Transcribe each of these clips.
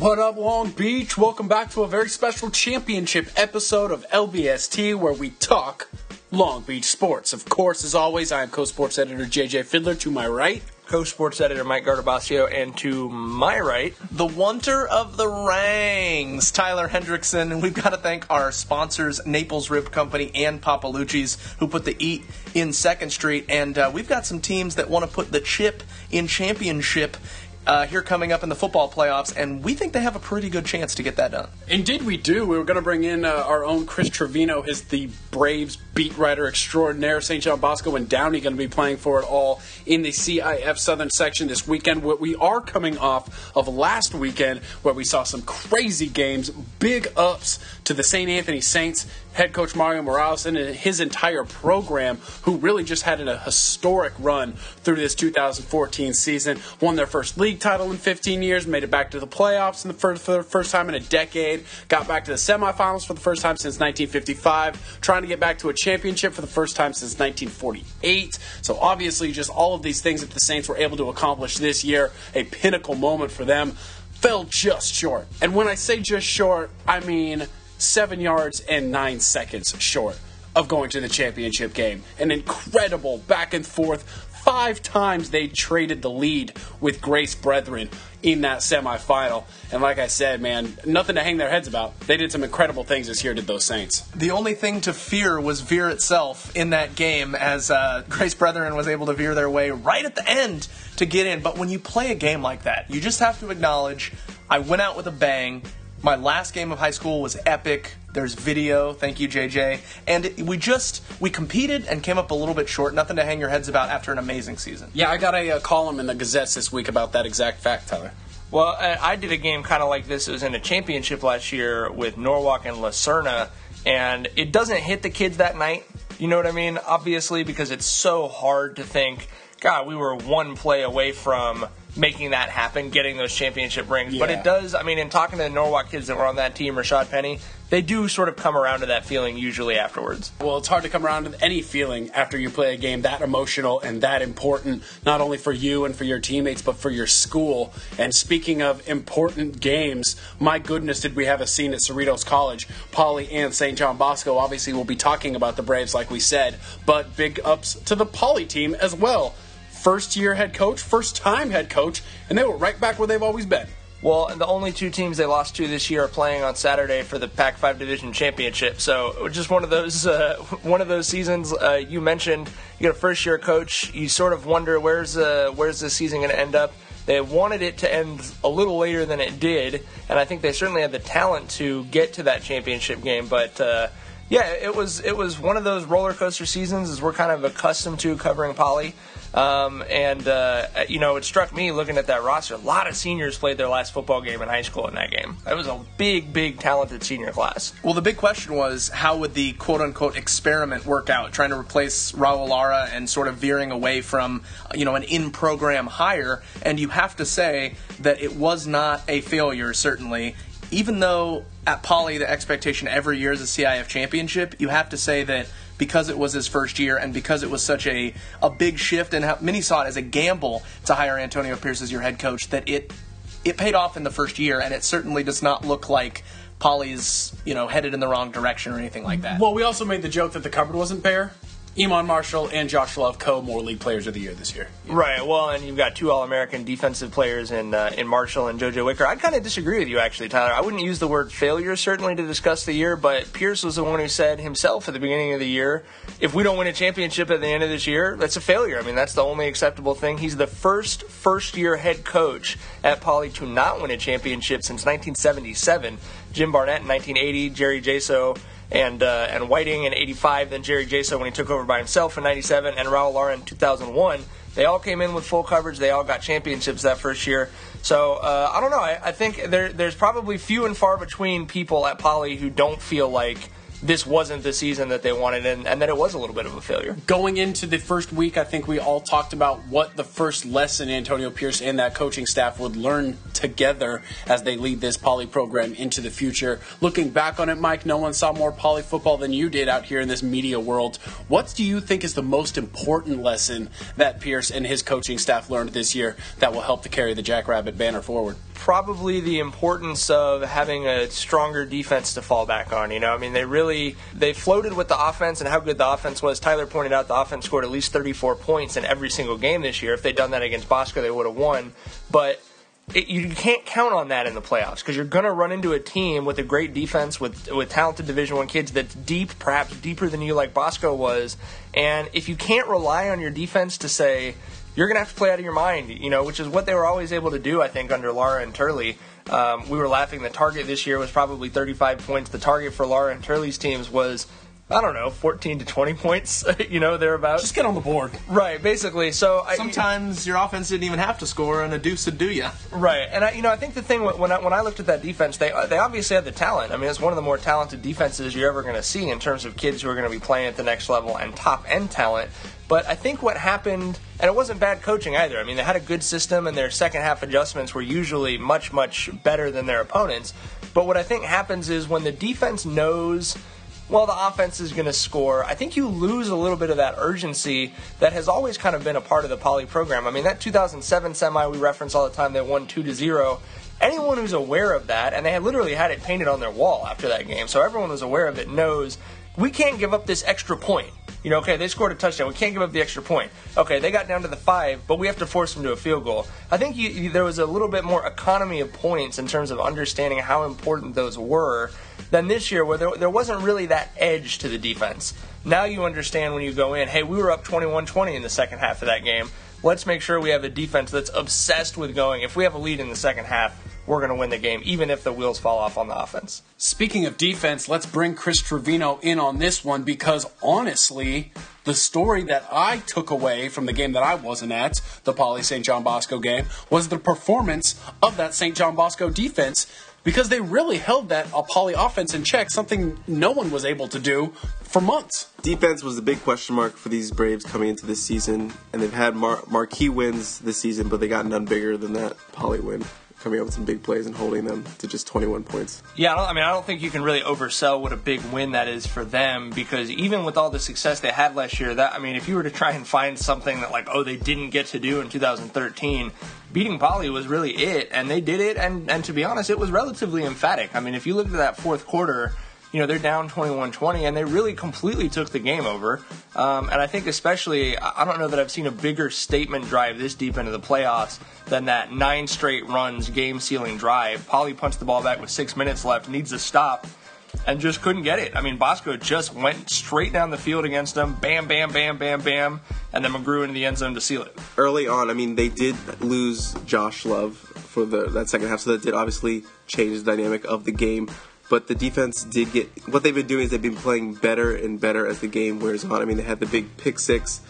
What up, Long Beach? Welcome back to a very special championship episode of LBST where we talk Long Beach sports. Of course, as always, I am co-sports editor JJ Fiddler to my right. Co-sports editor Mike Gardabasio, and to my right, the wonder of the rangs, Tyler Hendrickson. And we've got to thank our sponsors, Naples Rib Company and Papalucci's, who put the eat in 2nd Street. And we've got some teams that want to put the chip in championship here coming up in the football playoffs, and we think they have a pretty good chance to get that done. Indeed we do. We were going to bring in our own Chris Trevino, is the Braves beat writer extraordinaire. St. John Bosco and Downey going to be playing for it all in the CIF Southern section this weekend. We are coming off of last weekend where we saw some crazy games, big ups to the St. Anthony Saints. Head coach Mario Morales and his entire program, who really just had a historic run through this 2014 season, won their first league title in 15 years, made it back to the playoffs for the first time in a decade, got back to the semifinals for the first time since 1955, trying to get back to a championship for the first time since 1948. So obviously just all of these things that the Saints were able to accomplish this year, a pinnacle moment for them, fell just short. And when I say just short, I mean 7 yards and 9 seconds short of going to the championship game. An incredible back and forth. 5 times they traded the lead with Grace Brethren in that semifinal. And like I said, man, nothing to hang their heads about. They did some incredible things this year, did those Saints. The only thing to fear was Veer itself in that game, as Grace Brethren was able to veer their way right at the end to get in. But when you play a game like that, you just have to acknowledge, I went out with a bang. My last game of high school was epic. There's video. Thank you, JJ. And we competed and came up a little bit short. Nothing to hang your heads about after an amazing season. Yeah, I got a column in the Gazettes this week about that exact fact, Tyler. Well, I did a game kind of like this. It was in a championship last year with Norwalk and Lucerna, and it doesn't hit the kids that night. You know what I mean? Obviously, because it's so hard to think, God, we were one play away from making that happen, getting those championship rings. Yeah. But it does, I mean, in talking to the Norwalk kids that were on that team, Rashad Penny, they do sort of come around to that feeling usually afterwards. Well, it's hard to come around to any feeling after you play a game that emotional and that important, not only for you and for your teammates, but for your school. And speaking of important games, my goodness, did we have a scene at Cerritos College. Poly and St. John Bosco, obviously we'll be talking about the Braves like we said, but big ups to the Poly team as well. First-year head coach, first-time head coach, and they were right back where they've always been. Well, the only 2 teams they lost to this year are playing on Saturday for the Pac-5 Division Championship. So just one of those seasons. You mentioned you got a first-year coach. You sort of wonder where's this season going to end up. They wanted it to end a little later than it did, and I think they certainly had the talent to get to that championship game. But yeah, it was one of those roller coaster seasons as we're kind of accustomed to covering Poly. It struck me looking at that roster, a lot of seniors played their last football game in high school in that game. That was a big, talented senior class. Well, the big question was, how would the quote-unquote experiment work out, trying to replace Raul Lara and sort of veering away from, an in-program hire? And you have to say that it was not a failure, certainly. Even though at Poly the expectation every year is a CIF championship, you have to say that because it was his first year and because it was such a big shift and how many saw it as a gamble to hire Antonio Pierce as your head coach, that it paid off in the first year, and it certainly does not look like Poly's headed in the wrong direction or anything like that. Well, we also made the joke that the cupboard wasn't bare. Iman Marshall and Josh Love more League Players of the Year this year. Yeah. Right, well, and you've got 2 All-American defensive players in Marshall and JoJo Wicker. I kind of disagree with you, actually, Tyler. I wouldn't use the word failure, certainly, to discuss the year, but Pierce was the one who said himself at the beginning of the year, if we don't win a championship at the end of this year, that's a failure. I mean, that's the only acceptable thing. He's the first-year head coach at Poly to not win a championship since 1977. Jim Barnett in 1980, Jerry Jaso and Whiting in 85, then Jerry Jaso when he took over by himself in 97, and Raul Lara in 2001. They all came in with full coverage. They all got championships that first year. So, I don't know. I think there's probably few and far between people at Poly who don't feel like this wasn't the season that they wanted and that it was a little bit of a failure. Going into the first week, I think we all talked about what the first lesson Antonio Pierce and that coaching staff would learn together as they lead this Poly program into the future. Looking back on it, Mike, no one saw more Poly football than you did out here in this media world. What do you think is the most important lesson that Pierce and his coaching staff learned this year that will help to carry the Jackrabbit banner forward? Probably the importance of having a stronger defense to fall back on. I mean, they floated with the offense and how good the offense was. Tyler pointed out the offense scored at least 34 points in every single game this year. If they'd done that against Bosco, they would have won. But you can't count on that in the playoffs because you're going to run into a team with a great defense with talented Division I kids that's deep, perhaps deeper than you like Bosco was. And if you can't rely on your defense to say, you're going to have to play out of your mind, which is what they were always able to do, I think, under Lara and Turley. We were laughing. The target this year was probably 35 points. The target for Lara and Turley's teams was, 14 to 20 points, thereabouts. Just get on the board. Right, basically. So sometimes your offense didn't even have to score, and a deuce would do ya. Right, and I think the thing when I looked at that defense, they obviously had the talent. I mean, it's one of the more talented defenses you're ever going to see in terms of kids who are going to be playing at the next level and top end talent. But I think what happened, and it wasn't bad coaching either. I mean, they had a good system, and their second half adjustments were usually much, much better than their opponents. But what I think happens is when the defense knows, well, the offense is going to score, I think you lose a little bit of that urgency that has always kind of been a part of the Poly program. I mean, that 2007 semi we reference all the time, they won 2-0. Anyone who's aware of that, and they had literally had it painted on their wall after that game, so everyone who's aware of it knows we can't give up this extra point. Okay, they scored a touchdown. We can't give up the extra point. Okay, they got down to the 5, but we have to force them to a field goal. I think there was a little bit more economy of points in terms of understanding how important those were than this year, where there wasn't really that edge to the defense. Now you understand when you go in, hey, we were up 21-20 in the second half of that game. Let's make sure we have a defense that's obsessed with going, if we have a lead in the second half, we're going to win the game, even if the wheels fall off on the offense. Speaking of defense, let's bring Chris Trevino in on this one because, honestly, the story that I took away from the game that I wasn't at, the Poly St. John Bosco game, was the performance of that St. John Bosco defense because they really held that Poly offense in check, something no one was able to do for months. Defense was the big question mark for these Braves coming into this season, and they've had marquee wins this season, but they got none bigger than that Poly win, coming up with some big plays and holding them to just 21 points. Yeah, I don't think you can really oversell what a big win that is for them because even with all the success they had last year, if you were to try and find something that they didn't get to do in 2013, beating Poly was really it, and they did it, and to be honest, it was relatively emphatic. I mean, if you look at that fourth quarter, they're down 21-20, and they really completely took the game over. And I think especially, I don't know that I've seen a bigger statement drive this deep into the playoffs than that 9 straight runs game-sealing drive. Poly punched the ball back with 6 minutes left, needs to stop, and just couldn't get it. I mean, Bosco just went straight down the field against them, bam, bam, bam, bam, bam, and then McGrew into the end zone to seal it. Early on, they did lose Josh Love for that second half, so that did obviously change the dynamic of the game. But the defense did get – what they've been doing is they've been playing better and better as the game wears on. They had the big pick six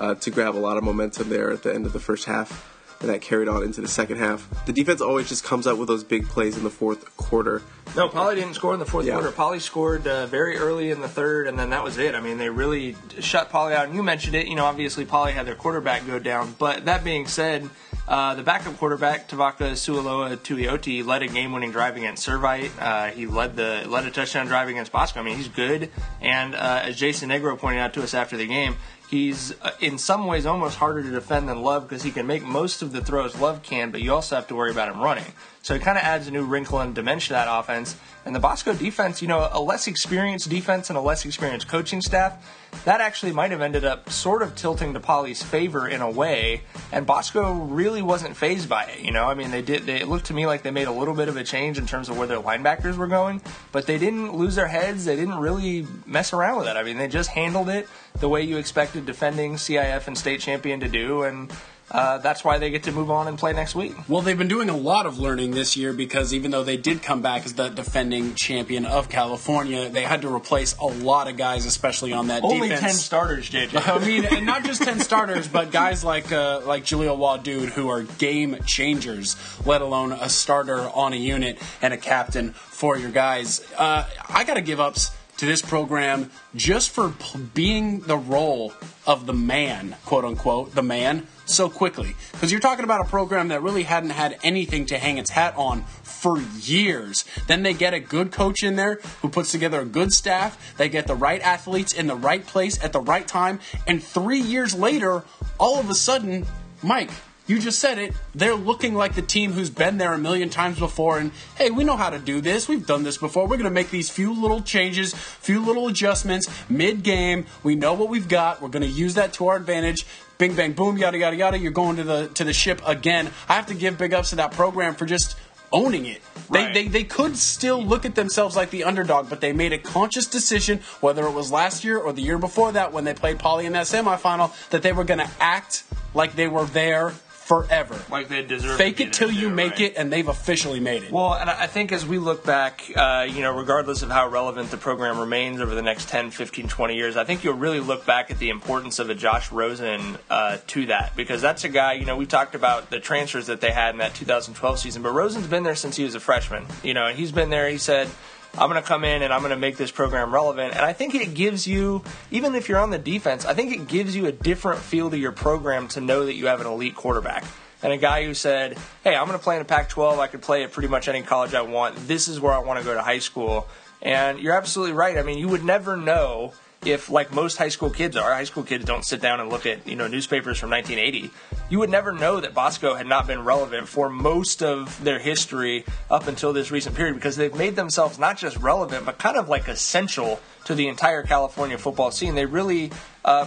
to grab a lot of momentum there at the end of the first half, and that carried on into the second half. The defense always just comes up with those big plays in the fourth quarter. No, Poly didn't score in the fourth quarter. Poly scored very early in the third, and then that was it. They really shut Poly out. And you mentioned it. Obviously Poly had their quarterback go down. But that being said, the backup quarterback, Tavaka Sualoa Tuioti, led a game-winning drive against Servite. He led a touchdown drive against Bosco. He's good. And as Jason Negro pointed out to us after the game, he's in some ways almost harder to defend than Love because he can make most of the throws Love can, but you also have to worry about him running. So it kind of adds a new wrinkle and dimension to that offense. And the Bosco defense, a less experienced defense and a less experienced coaching staff, that actually might have ended up sort of tilting to Poly's favor in a way. And Bosco really wasn't fazed by it. It looked to me like they made a little bit of a change in terms of where their linebackers were going, but they didn't lose their heads. They didn't really mess around with it. They just handled it the way you expected defending CIF and state champion to do, and that's why they get to move on and play next week. Well, they've been doing a lot of learning this year because even though they did come back as the defending champion of California, they had to replace a lot of guys, especially on that Only defense. 10 starters, JJ. And not just 10 starters, but guys like Jaleel Wadood who are game changers, let alone a starter on a unit and a captain for your guys. I got to give ups to this program just for being the role of the man, quote unquote, the man, so quickly. Because you're talking about a program that really hadn't had anything to hang its hat on for years. Then they get a good coach in there who puts together a good staff. They get the right athletes in the right place at the right time. And 3 years later, all of a sudden, Mike, you just said it, they're looking like the team who's been there a million times before, and hey, we know how to do this. We've done this before. We're going to make these few little changes, few little adjustments mid-game. We know what we've got. We're going to use that to our advantage. Bing, bang, boom, yada, yada, yada. You're going to the ship again. I have to give big ups to that program for just owning it. Right. They could still look at themselves like the underdog, but they made a conscious decision, whether it was last year or the year before that when they played Poly in that semifinal, that they were going to act like they were there forever. Like they deserve. Fake it till you make it, and they've officially made it. Well, and I think as we look back, regardless of how relevant the program remains over the next 10, 15, 20 years, I think you'll really look back at the importance of a Josh Rosen to that. Because that's a guy, we talked about the transfers that they had in that 2012 season, but Rosen's been there since he was a freshman. And he's been there, he said, I'm going to come in and I'm going to make this program relevant. And I think it gives you, even if you're on the defense, I think it gives you a different feel to your program to know that you have an elite quarterback. And a guy who said, hey, I'm going to play in a Pac-12. I could play at pretty much any college I want. This is where I want to go to high school. And you're absolutely right. I mean, you would never know if, like most high school kids don't sit down and look at, newspapers from 1980. You would never know that Bosco had not been relevant for most of their history up until this recent period, because they've made themselves not just relevant, but kind of like essential to the entire California football scene. They really,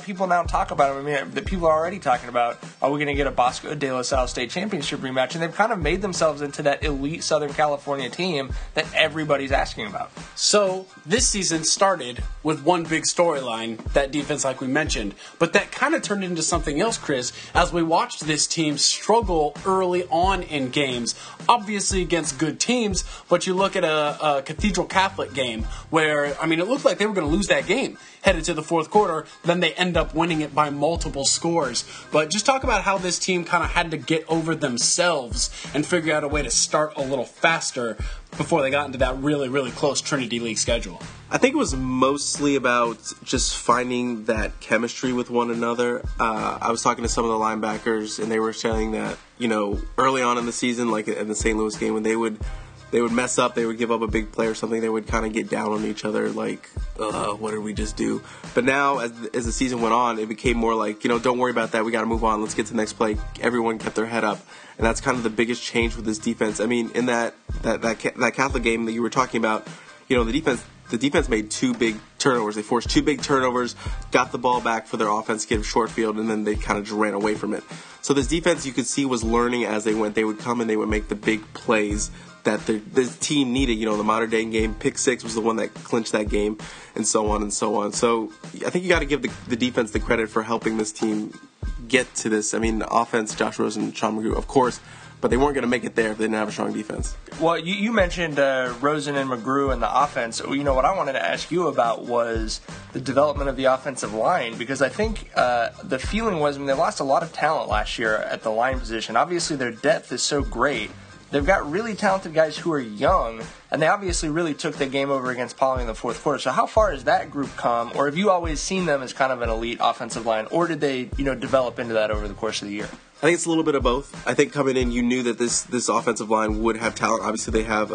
people now talk about them. I mean, the people are already talking about, are we going to get a Bosco De La Salle State Championship rematch? And they've kind of made themselves into that elite Southern California team that everybody's asking about. So this season started with one big storyline, that defense like we mentioned, but that kind of turned into something else, Chris, as we watched this team struggle early on in games, obviously against good teams, but you look at a Cathedral Catholic game where, it looked like they were going to lose that game headed to the fourth quarter, then they end up winning it by multiple scores. But just talk about how this team kind of had to get over themselves and figure out a way to start a little faster before they got into that really, really close Trinity League schedule. I think it was mostly about just finding that chemistry with one another. I was talking to some of the linebackers, and they were saying that, early on in the season, like in the St. Louis game, when they would mess up, they would give up a big play or something, they would kind of get down on each other, like, what did we just do? But now, as the season went on, it became more like, don't worry about that, we got to move on, let's get to the next play. Everyone kept their head up, and that's kind of the biggest change with this defense. In that Catholic game that you were talking about, the defense made two big turnovers. They forced two big turnovers, got the ball back for their offense to get a short field, and then they kind of just ran away from it. So this defense, you could see, was learning as they went. They would come and they would make the big plays that the team needed. The modern day game, pick six was the one that clinched that game, and so on and so on. So I think you got to give the defense the credit for helping this team get to this. The offense, Josh Rosen, Sean McGrew, of course, but they weren't going to make it there if they didn't have a strong defense. Well, you mentioned Rosen and McGrew and the offense. What I wanted to ask you about was the development of the offensive line, because I think the feeling was, they lost a lot of talent last year at the line position. Obviously, their depth is so great. They've got really talented guys who are young, and they obviously really took the game over against Poly in the fourth quarter. So how far has that group come, or have you always seen them as kind of an elite offensive line, or did they, develop into that over the course of the year? I think it's a little bit of both. I think coming in, you knew that this offensive line would have talent. Obviously, they have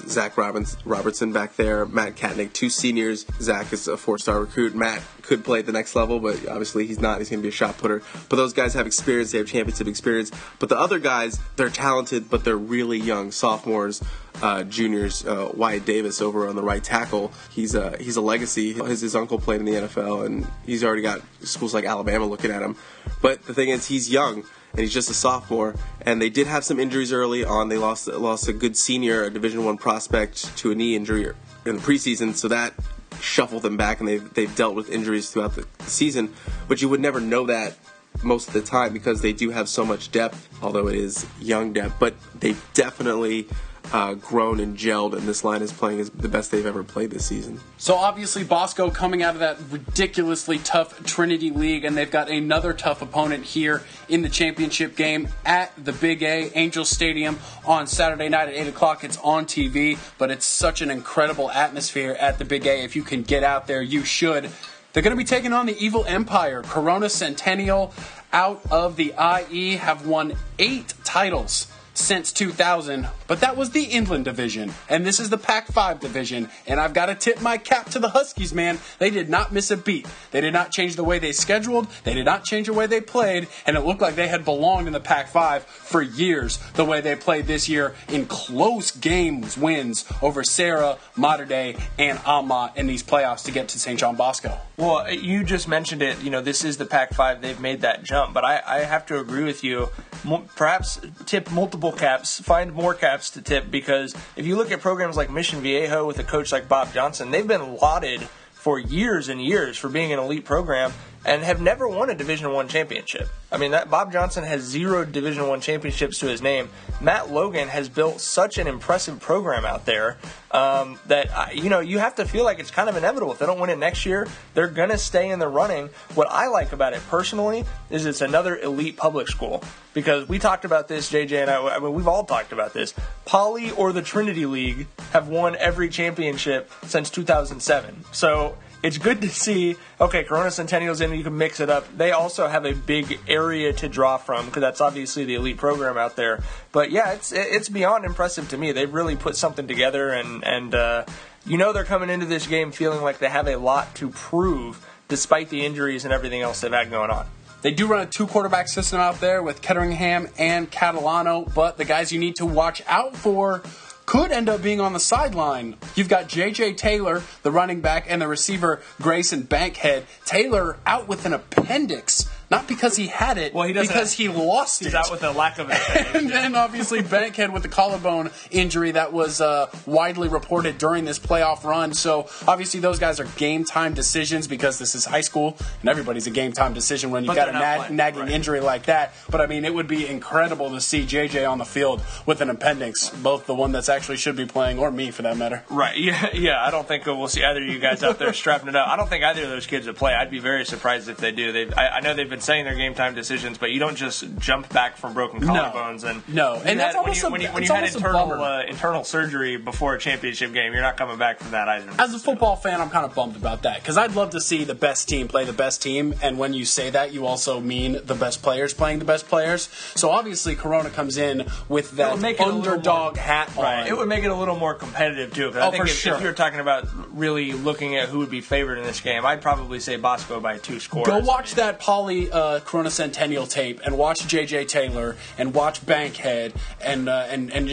Zach Robertson back there, Matt Katnick, two seniors. Zach is a four-star recruit. Matt could play at the next level, but obviously he's not. He's going to be a shot putter. But those guys have experience. They have championship experience. But the other guys, they're talented, but they're really young. Sophomores, juniors. Wyatt Davis over on the right tackle. He's a legacy. His uncle played in the NFL, and he's already got schools like Alabama looking at him. But the thing is, he's young, and he's just a sophomore. And they did have some injuries early on. They lost a good senior, a Division I prospect, to a knee injury in the preseason, so that shuffled them back, and they've dealt with injuries throughout the season. But you would never know that most of the time because they do have so much depth, although it is young depth. But they definitely grown and gelled, and this line is playing the best they've ever played this season. So obviously Bosco coming out of that ridiculously tough Trinity League, and they've got another tough opponent here in the championship game at the Big A, Angel Stadium, on Saturday night at 8 o'clock. It's on TV, but it's such an incredible atmosphere at the Big A. If you can get out there, you should. They're going to be taking on the Evil Empire. Corona Centennial, out of the IE, have won 8 titles since 2000, but that was the Inland Division, and this is the Pac-5 Division, and I've got to tip my cap to the Huskies, man. They did not miss a beat. They did not change the way they scheduled. They did not change the way they played, and it looked like they had belonged in the Pac-5 for years, the way they played this year in close games, wins over Serra, Mater Dei, and Alma in these playoffs to get to St. John Bosco. Well, you just mentioned it. This is the Pac-5. They've made that jump, but I have to agree with you. Perhaps tip multiple caps, find more caps to tip, because if you look at programs like Mission Viejo with a coach like Bob Johnson, they've been lauded for years and years for being an elite program and have never won a Division I championship. I mean, that Bob Johnson has 0 Division I championships to his name. Matt Logan has built such an impressive program out there that, you have to feel like it's kind of inevitable. If they don't win it next year, they're going to stay in the running. What I like about it personally is it's another elite public school. Because we talked about this, JJ and I mean, we've all talked about this. Poly or the Trinity League have won every championship since 2007. So it's good to see, okay, Corona Centennial's in, you can mix it up. They also have a big area to draw from, because that's obviously the elite program out there. But yeah, it's beyond impressive to me. They've really put something together, and they're coming into this game feeling like they have a lot to prove, despite the injuries and everything else they've had going on. They do run a 2-quarterback system out there with Ketteringham and Catalano, but the guys you need to watch out for could end up being on the sideline. You've got J.J. Taylor, the running back, and the receiver, Grayson Bankhead. Taylor out with an appendix, not because he had it, because he lost it. He's out with a lack of an appendix. And then obviously Bankhead with the collarbone injury that was widely reported during this playoff run. So obviously those guys are game-time decisions, because this is high school, and everybody's a game-time decision when you've got a nagging injury like that. But I mean, it would be incredible to see J.J. on the field with an appendix, both the one that's actually should be playing, or me for that matter. Right, yeah. I don't think we'll see either of you guys out there strapping it up. I don't think either of those kids would play. I'd be very surprised if they do. I know they've been saying they're game time decisions, but you don't just jump back from broken collarbones. And that's almost when you had internal surgery before a championship game, you're not coming back from that either. As a football fan, I'm kind of bummed about that, because I'd love to see the best team play the best team, and when you say that, you also mean the best players playing the best players. So obviously Corona comes in with that underdog hat on. Right. It would make it a little more competitive too. I think if you were talking about really looking at who would be favored in this game, I'd probably say Bosco by 2 scores. Go watch that Poly Corona Centennial tape, and watch J.J. Taylor, and watch Bankhead, and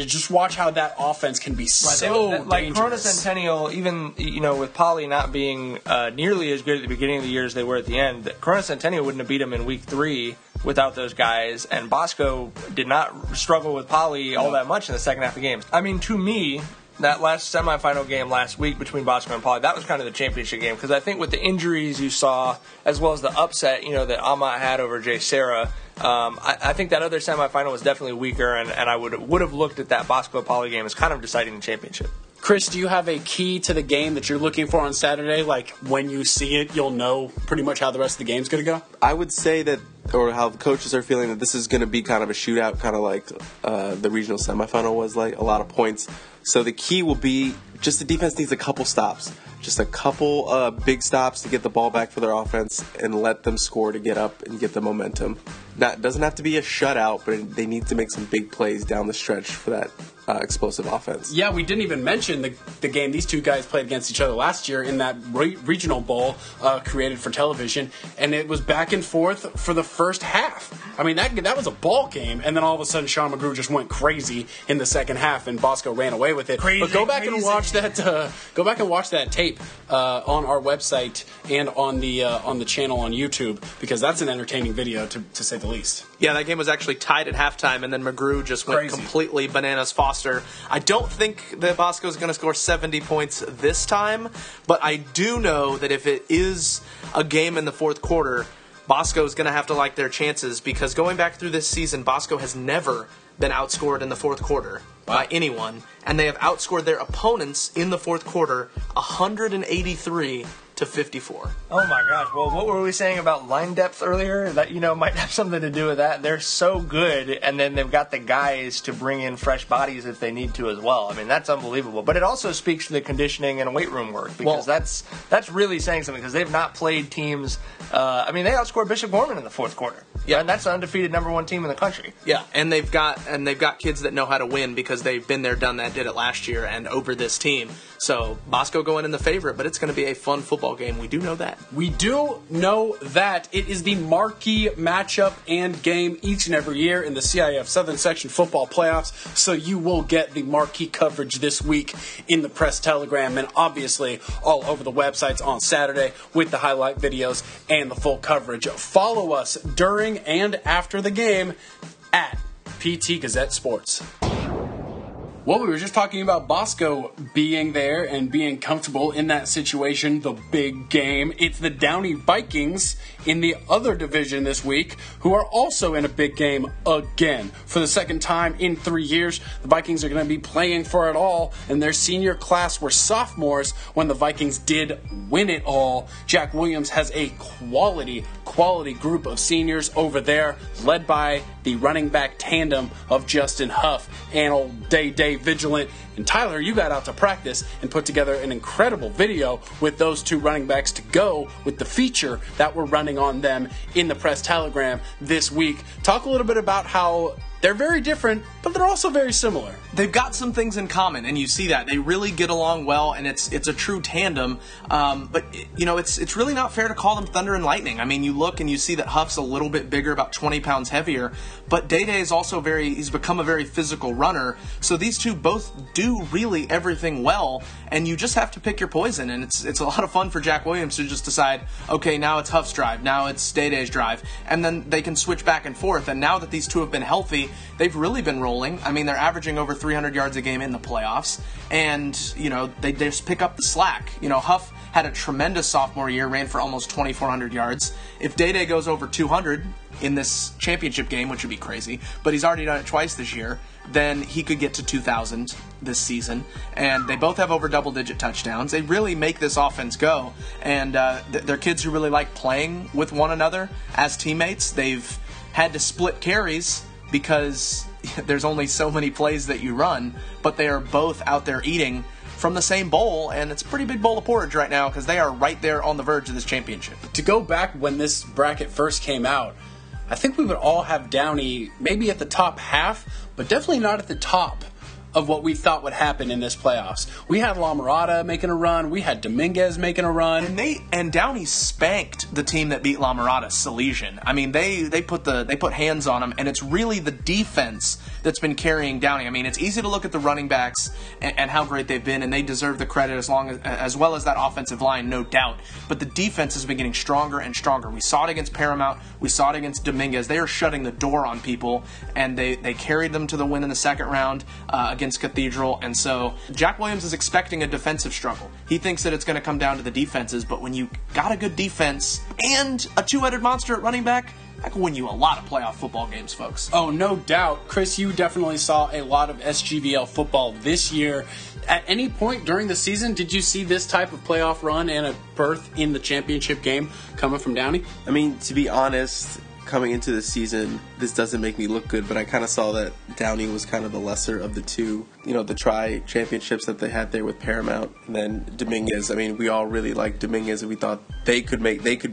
just watch how that offense can be so dangerous. Like Corona Centennial, even with Poly not being nearly as good at the beginning of the year as they were at the end, Corona Centennial wouldn't have beat them in week 3 without those guys, and Bosco did not struggle with Poly all that much in the second half of the game. I mean, to me, that last semifinal game last week between Bosco and Poly, that was kind of the championship game, because I think with the injuries you saw, as well as the upset, that Amat had over Jay Serra, I think that other semifinal was definitely weaker, and I would have looked at that Bosco Poly game as kind of deciding the championship. Chris, do you have a key to the game that you're looking for on Saturday? Like, when you see it, you'll know pretty much how the rest of the game's going to go? I would say that, or how the coaches are feeling, that this is going to be kind of a shootout, kind of like the regional semifinal was, like a lot of points. So the key will be just the defense needs a couple stops. Just a couple big stops to get the ball back for their offense and let them score to get up and get the momentum. That doesn't have to be a shutout, but they need to make some big plays down the stretch for that explosive offense. Yeah, we didn't even mention the game these two guys played against each other last year in that regional bowl created for television, and it was back and forth for the first half. I mean, that was a ball game, and then all of a sudden Sean McGrew just went crazy in the second half, and Bosco ran away with it. But go back and watch that. Go back and watch that tape on our website and on the channel on YouTube, because that's an entertaining video to say the least. Yeah, that game was actually tied at halftime, and then McGrew just went completely bananas Foster. I don't think that Bosco is going to score 70 points this time, but I do know that if it is a game in the fourth quarter, Bosco is going to have to like their chances, because going back through this season, Bosco has never been outscored in the fourth quarter by anyone, and they have outscored their opponents in the fourth quarter 183 to 54. Oh my gosh. Well, what were we saying about line depth earlier? That, might have something to do with that. They're so good, and then they've got the guys to bring in fresh bodies if they need to as well. I mean, that's unbelievable. But it also speaks to the conditioning and weight room work, because that's really saying something, because they've not played teams. They outscored Bishop Gorman in the fourth quarter. Yeah, and that's the undefeated number one team in the country. Yeah, and they've got kids that know how to win, because they've been there, done that, did it last year, and over this team. So Bosco going in the favorite, but it's going to be a fun football game. We do know that. We do know that. It is the marquee matchup and game each and every year in the CIF Southern Section Football Playoffs, so you will get the marquee coverage this week in the Press Telegram, and obviously all over the websites on Saturday with the highlight videos and the full coverage. Follow us during and after the game at PT Gazette Sports. Well, we were just talking about Bosco being there and being comfortable in that situation, the big game. It's the Downey Vikings in the other division this week, who are also in a big game again. For the second time in 3 years, the Vikings are going to be playing for it all, and their senior class were sophomores when the Vikings did win it all. Jack Williams has a quality group of seniors over there, led by the running back tandem of Justin Huff and old Day Vigilant. And Tyler, you got out to practice and put together an incredible video with those two running backs to go with the feature that we're running on them in the Press Telegram this week. Talk a little bit about how they're very different, but they're also very similar. They've got some things in common, and you see that. They really get along well, and it's a true tandem. But it's really not fair to call them thunder and lightning. I mean, you look and you see that Huff's a little bit bigger, about 20 pounds heavier, but Day is also he's become a very physical runner. So these two both do really everything well, and you just have to pick your poison. And it's a lot of fun for Jack Williams to just decide, okay, now it's Huff's drive, now it's Day's drive, and then they can switch back and forth. And now that these two have been healthy, they've really been rolling. I mean, they're averaging over 300 yards a game in the playoffs, and they just pick up the slack. Huff had a tremendous sophomore year, ran for almost 2,400 yards. If Day goes over 200 in this championship game, which would be crazy, but he's already done it twice this year, then he could get to 2,000 this season. And they both have over double-digit touchdowns. They really make this offense go, and they're kids who really like playing with one another as teammates. They've had to split carries because there's only so many plays that you run, but they are both out there eating from the same bowl, and it's a pretty big bowl of porridge right now because they are right there on the verge of this championship. To go back when this bracket first came out, I think we would all have Downey maybe at the top half, but definitely not at the top of what we thought would happen in this playoffs. We had La Mirada making a run. We had Dominguez making a run. And Downey spanked the team that beat La Mirada, Salesian. I mean, they put hands on them, and it's really the defense that's been carrying Downey. I mean, it's easy to look at the running backs and how great they've been, and they deserve the credit as well as that offensive line, no doubt. But the defense has been getting stronger and stronger. We saw it against Paramount. We saw it against Dominguez. They are shutting the door on people, and they carried them to the win in the second round against Cathedral. And so Jack Williams is expecting a defensive struggle. He thinks that it's going to come down to the defenses, but when you got a good defense and a two-headed monster at running back, that can win you a lot of playoff football games, folks. Oh, no doubt. Chris, you definitely saw a lot of SGVL football this year. At any point during the season, did you see this type of playoff run and a berth in the championship game coming from Downey? I mean, to be honest, coming into the season, this doesn't make me look good, but I kind of saw that Downey was kind of the lesser of the two. The tri-championships that they had there with Paramount, and then Dominguez. I mean, we all really liked Dominguez, and we thought they could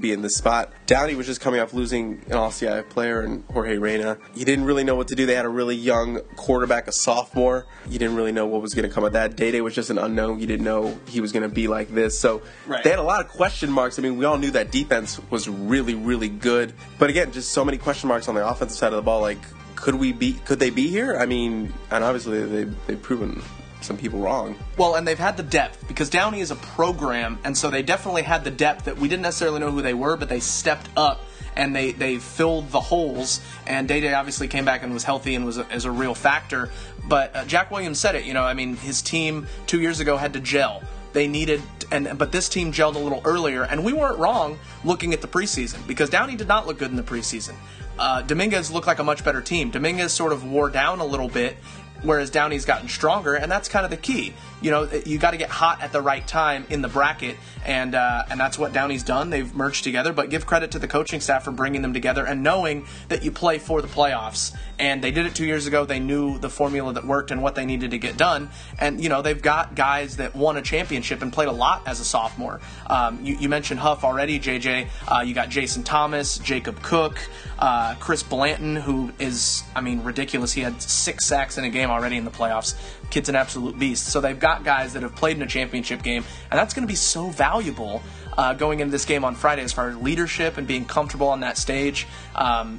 be in this spot. Downey was just coming off losing an All-CIF player in Jorge Reyna. You didn't really know what to do. They had a really young quarterback, a sophomore. You didn't really know what was going to come of that. Day was just an unknown. You didn't know he was going to be like this. So They had a lot of question marks. I mean, we all knew that defense was really, really good. But again, just so many question marks on the offensive side of the ball. Like, could they be here? I mean, and obviously they've proven some people wrong. Well, and they've had the depth, because Downey is a program, and so they definitely had the depth that we didn't necessarily know who they were, but they stepped up and they filled the holes. And Day obviously came back and was healthy and was a real factor. But Jack Williams said it. I mean, his team 2 years ago had to gel. They needed, but this team gelled a little earlier, and we weren't wrong looking at the preseason, because Downey did not look good in the preseason. Dominguez looked like a much better team. Dominguez sort of wore down a little bit, whereas Downey's gotten stronger, and that's kind of the key. You know, you got to get hot at the right time in the bracket, and that's what Downey's done. They've merged together, but give credit to the coaching staff for bringing them together and knowing that you play for the playoffs. And they did it 2 years ago. They knew the formula that worked and what they needed to get done. And, you know, they've got guys that won a championship and played a lot as a sophomore. You mentioned Huff already, JJ. You got Jason Thomas, Jacob Cook, Chris Blanton, who is, I mean, ridiculous. He had 6 sacks in a game already in the playoffs. Kid's an absolute beast. So they've got guys that have played in a championship game, and that's going to be so valuable going into this game on Friday as far as leadership and being comfortable on that stage.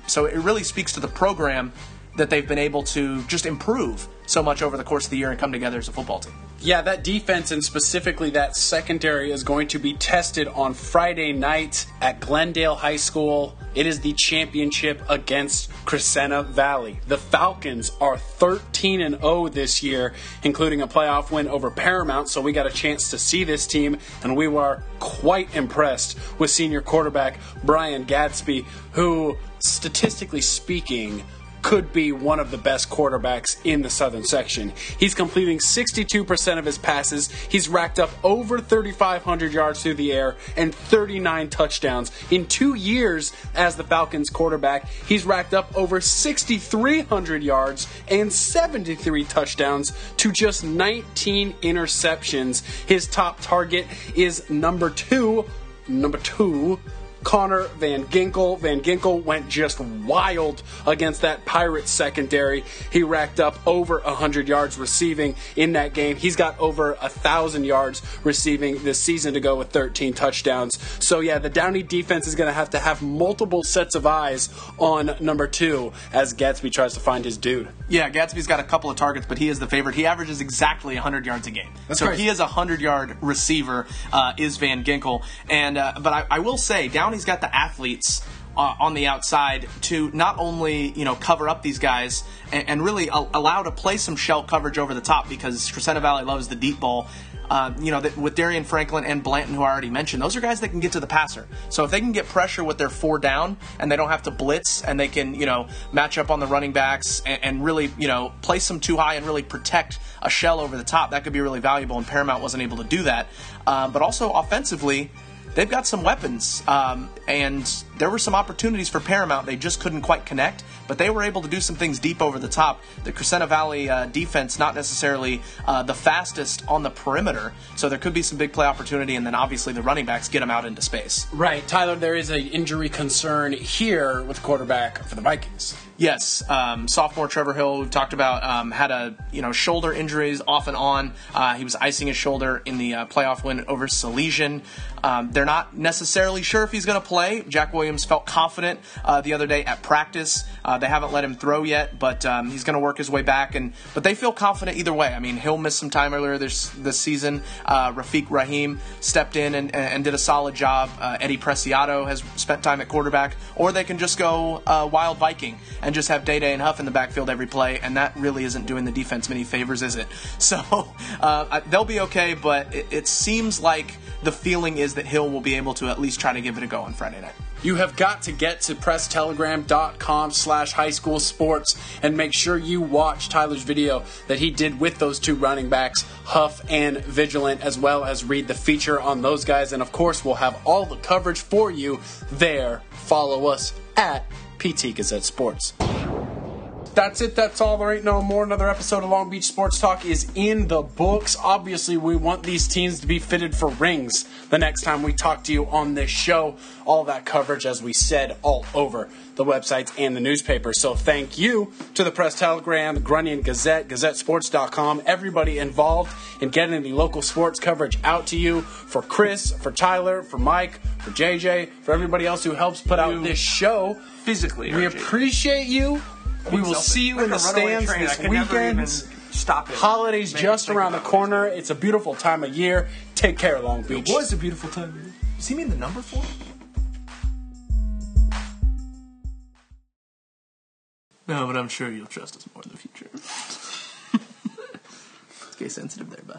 So it really speaks to the program that they've been able to just improve so much over the course of the year and come together as a football team. Yeah, that defense and specifically that secondary is going to be tested on Friday night at Glendale High School. It is the championship against Crescenta Valley. The Falcons are 13-0 this year, including a playoff win over Paramount, so we got a chance to see this team, and we were quite impressed with senior quarterback Brian Gadsby, who, statistically speaking, could be one of the best quarterbacks in the Southern section. He's completing 62% of his passes. He's racked up over 3,500 yards through the air and 39 touchdowns. In 2 years as the Falcons quarterback, he's racked up over 6,300 yards and 73 touchdowns to just 19 interceptions. His top target is number two, Connor Van Ginkel. Van Ginkel went just wild against that Pirates secondary. He racked up over 100 yards receiving in that game. He's got over 1,000 yards receiving this season to go with 13 touchdowns. So yeah, the Downey defense is going to have multiple sets of eyes on number 2 as Gadsby tries to find his dude. Yeah, Gadsby's got a couple of targets, but he is the favorite. He averages exactly 100 yards a game. That's so crazy. He is a 100-yard receiver, is Van Ginkel. And but I will say, Downey's got the athletes on the outside to not only, you know, cover up these guys and really allow to play some shell coverage over the top, because Crescenta Valley loves the deep ball. With Darian Franklin and Blanton, who I already mentioned, those are guys that can get to the passer. So if they can get pressure with their 4 down and they don't have to blitz, and they can, you know, match up on the running backs and really, you know, place them too high and really protect a shell over the top, that could be really valuable, and Paramount wasn't able to do that. But also offensively, they've got some weapons, and there were some opportunities for Paramount. They just couldn't quite connect, but they were able to do some things deep over the top. The Crescenta Valley defense, not necessarily the fastest on the perimeter, so there could be some big play opportunity, and then obviously the running backs get them out into space. Right. Tyler, there is an injury concern here with quarterback for the Vikings. Yes, sophomore Trevor Hill, we've talked about, had shoulder injuries off and on. He was icing his shoulder in the playoff win over Salesian. They're not necessarily sure if he's going to play. Jack Williams felt confident the other day at practice. They haven't let him throw yet, but he's going to work his way back. But they feel confident either way. I mean, Hill missed some time earlier this season. Rafiq Rahim stepped in and did a solid job. Eddie Preciado has spent time at quarterback. Or they can just go Wild Viking and just have Day-Day and Huff in the backfield every play, and that really isn't doing the defense many favors, is it? So they'll be okay, but it seems like the feeling is that Hill will be able to at least try to give it a go on Friday night. You have got to get to presstelegram.com/highschoolsports and make sure you watch Tyler's video that he did with those 2 running backs, Huff and Vigilant, as well as read the feature on those guys. And of course, we'll have all the coverage for you there. Follow us at PT Gazette Sports. That's it. That's all. There ain't no more. Another episode of Long Beach Sports Talk is in the books. Obviously, we want these teams to be fitted for rings the next time we talk to you on this show. All that coverage, as we said, all over the websites and the newspaper. So thank you to the Press Telegram, the Grunion Gazette, GazetteSports.com, everybody involved in getting the local sports coverage out to you. For Chris, for Tyler, for Mike, for JJ, for everybody else who helps put out this show. Physically, we appreciate you. We will see you in the stands this weekend. Stop it. Holidays just around the corner. It's a beautiful time of year. Take care, Long Beach. It was a beautiful time of year. Does he mean the number 4? No, but I'm sure you'll trust us more in the future. Get sensitive there, bud.